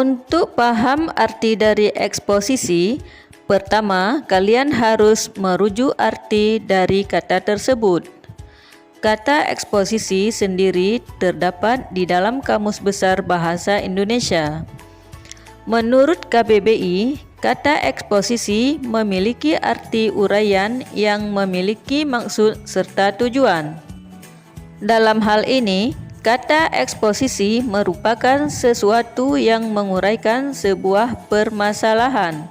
Untuk paham arti dari eksposisi, pertama kalian harus merujuk arti dari kata tersebut. Kata eksposisi sendiri terdapat di dalam Kamus Besar Bahasa Indonesia. Menurut KBBI, kata eksposisi memiliki arti uraian yang memiliki maksud serta tujuan. Dalam hal ini, kata eksposisi merupakan sesuatu yang menguraikan sebuah permasalahan.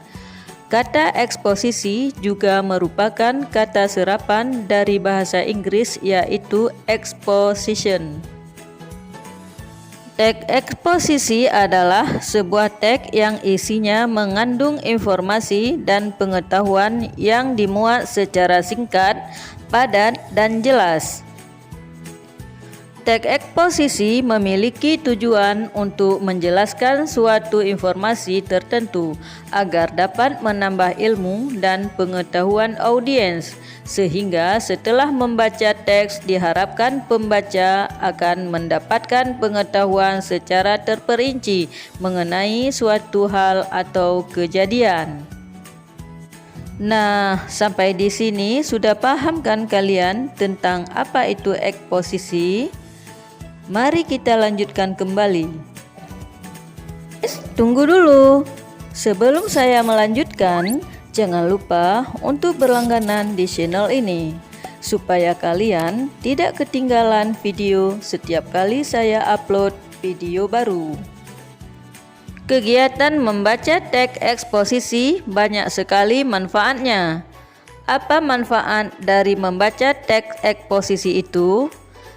Kata eksposisi juga merupakan kata serapan dari bahasa Inggris yaitu exposition. Teks eksposisi adalah sebuah teks yang isinya mengandung informasi dan pengetahuan yang dimuat secara singkat, padat, dan jelas. Teks eksposisi memiliki tujuan untuk menjelaskan suatu informasi tertentu agar dapat menambah ilmu dan pengetahuan audiens, sehingga setelah membaca teks diharapkan pembaca akan mendapatkan pengetahuan secara terperinci mengenai suatu hal atau kejadian. Nah, sampai di sini sudah paham kan kalian tentang apa itu eksposisi? Mari kita lanjutkan kembali. Tunggu dulu. Sebelum saya melanjutkan, jangan lupa untuk berlangganan di channel ini supaya kalian tidak ketinggalan video setiap kali saya upload video baru. Kegiatan membaca teks eksposisi banyak sekali manfaatnya. Apa manfaat dari membaca teks eksposisi itu?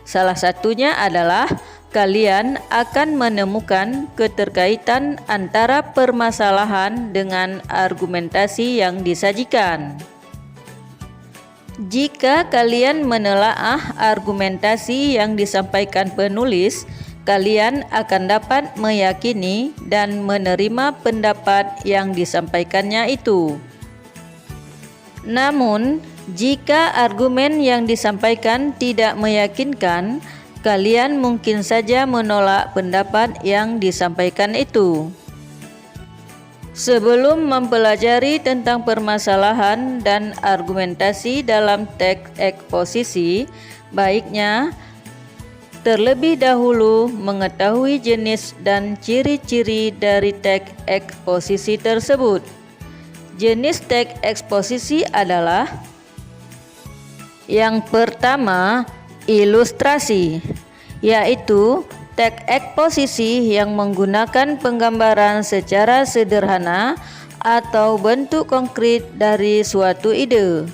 Salah satunya adalah kalian akan menemukan keterkaitan antara permasalahan dengan argumentasi yang disajikan. Jika kalian menelaah argumentasi yang disampaikan penulis, kalian akan dapat meyakini dan menerima pendapat yang disampaikannya itu. Namun, jika argumen yang disampaikan tidak meyakinkan, kalian mungkin saja menolak pendapat yang disampaikan itu. Sebelum mempelajari tentang permasalahan dan argumentasi dalam teks eksposisi, baiknya terlebih dahulu mengetahui jenis dan ciri-ciri dari teks eksposisi tersebut. Jenis teks eksposisi adalah: yang pertama, ilustrasi, yaitu teks eksposisi yang menggunakan penggambaran secara sederhana atau bentuk konkret dari suatu ide.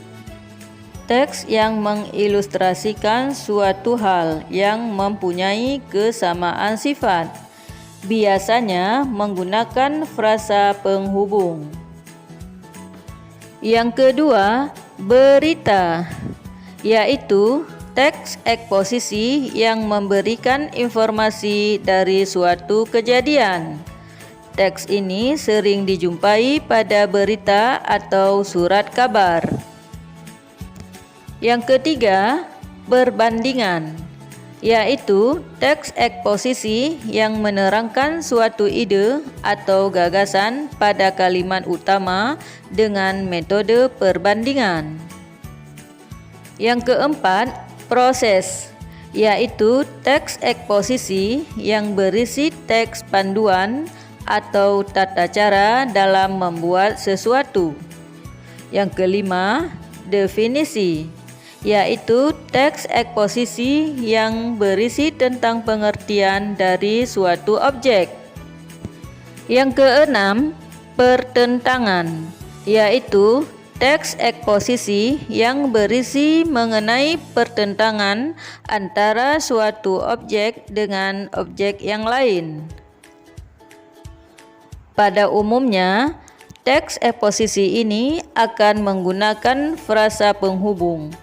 Teks yang mengilustrasikan suatu hal yang mempunyai kesamaan sifat, biasanya menggunakan frasa penghubung. Yang kedua, berita, yaitu teks eksposisi yang memberikan informasi dari suatu kejadian. Teks ini sering dijumpai pada berita atau surat kabar. Yang ketiga, perbandingan, yaitu teks eksposisi yang menerangkan suatu ide atau gagasan pada kalimat utama dengan metode perbandingan. Yang keempat, proses, yaitu teks eksposisi yang berisi teks panduan atau tata cara dalam membuat sesuatu. Yang kelima, definisi, yaitu teks eksposisi yang berisi tentang pengertian dari suatu objek. Yang keenam, pertentangan, yaitu teks eksposisi yang berisi mengenai pertentangan antara suatu objek dengan objek yang lain. Pada umumnya, teks eksposisi ini akan menggunakan frasa penghubung.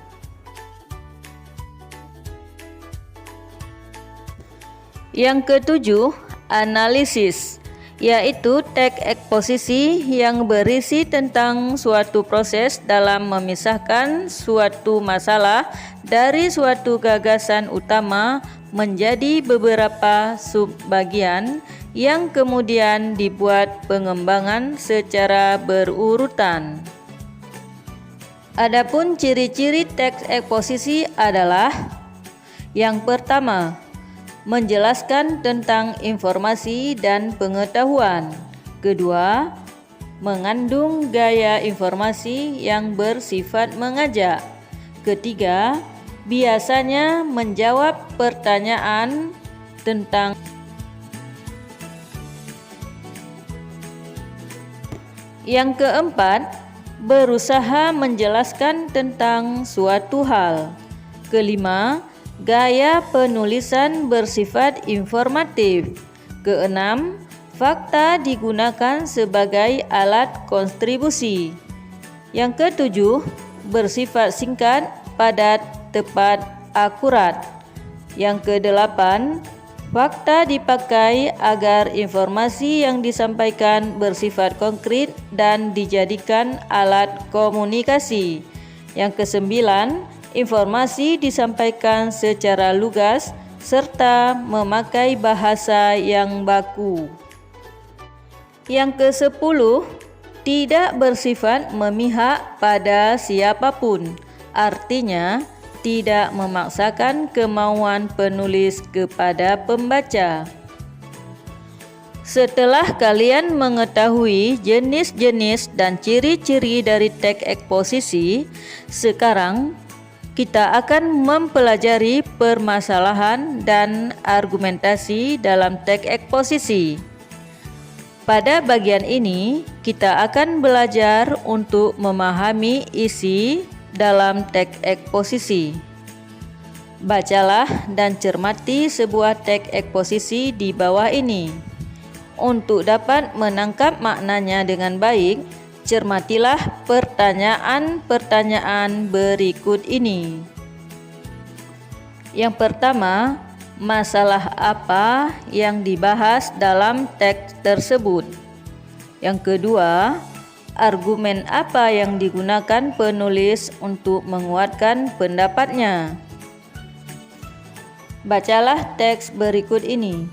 Yang ketujuh, analisis, yaitu teks eksposisi yang berisi tentang suatu proses dalam memisahkan suatu masalah dari suatu gagasan utama menjadi beberapa subbagian yang kemudian dibuat pengembangan secara berurutan. Adapun ciri-ciri teks eksposisi adalah: yang pertama, menjelaskan tentang informasi dan pengetahuan. Kedua, mengandung gaya informasi yang bersifat mengajak. Ketiga, biasanya menjawab pertanyaan tentang. Yang keempat, berusaha menjelaskan tentang suatu hal. Kelima, gaya penulisan bersifat informatif. Keenam, fakta digunakan sebagai alat kontribusi. Yang ketujuh, bersifat singkat, padat, tepat, akurat. Yang kedelapan, fakta dipakai agar informasi yang disampaikan bersifat konkret dan dijadikan alat komunikasi. Yang kesembilan, informasi disampaikan secara lugas serta memakai bahasa yang baku. Yang ke-10, tidak bersifat memihak pada siapapun, artinya tidak memaksakan kemauan penulis kepada pembaca. Setelah kalian mengetahui jenis-jenis dan ciri-ciri dari teks eksposisi, sekarang kita akan mempelajari permasalahan dan argumentasi dalam teks eksposisi. Pada bagian ini, kita akan belajar untuk memahami isi dalam teks eksposisi. Bacalah dan cermati sebuah teks eksposisi di bawah ini. Untuk dapat menangkap maknanya dengan baik, cermatilah pertanyaan-pertanyaan berikut ini. Yang pertama, masalah apa yang dibahas dalam teks tersebut? Yang kedua, argumen apa yang digunakan penulis untuk menguatkan pendapatnya? Bacalah teks berikut ini.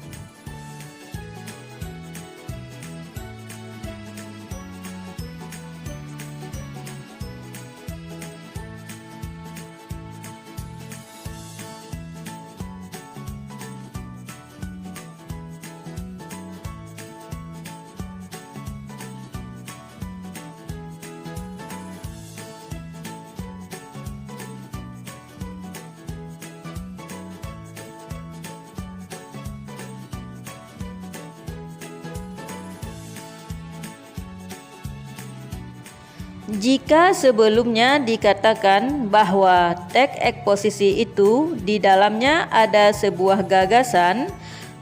Jika sebelumnya dikatakan bahwa teks eksposisi itu di dalamnya ada sebuah gagasan,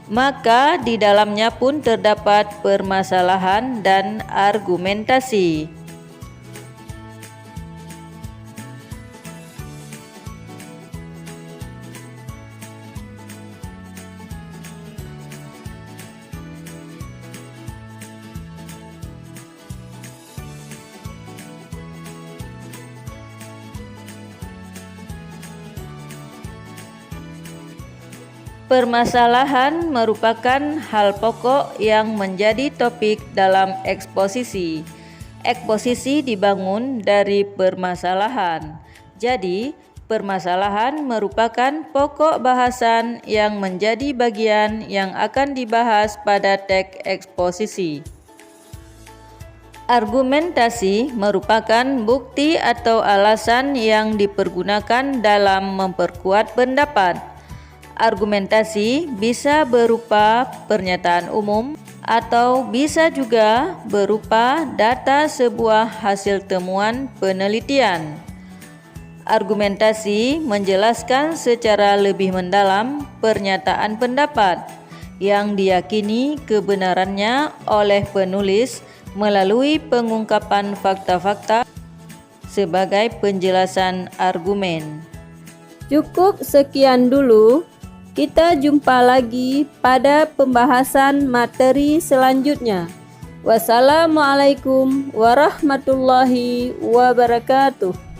maka di dalamnya pun terdapat permasalahan dan argumentasi. Permasalahan merupakan hal pokok yang menjadi topik dalam eksposisi. Eksposisi dibangun dari permasalahan. Jadi, permasalahan merupakan pokok bahasan yang menjadi bagian yang akan dibahas pada teks eksposisi. Argumentasi merupakan bukti atau alasan yang dipergunakan dalam memperkuat pendapat. Argumentasi bisa berupa pernyataan umum atau bisa juga berupa data sebuah hasil temuan penelitian. Argumentasi menjelaskan secara lebih mendalam pernyataan pendapat yang diyakini kebenarannya oleh penulis melalui pengungkapan fakta-fakta sebagai penjelasan argumen. Cukup sekian dulu. Kita jumpa lagi pada pembahasan materi selanjutnya. Wassalamualaikum warahmatullahi wabarakatuh.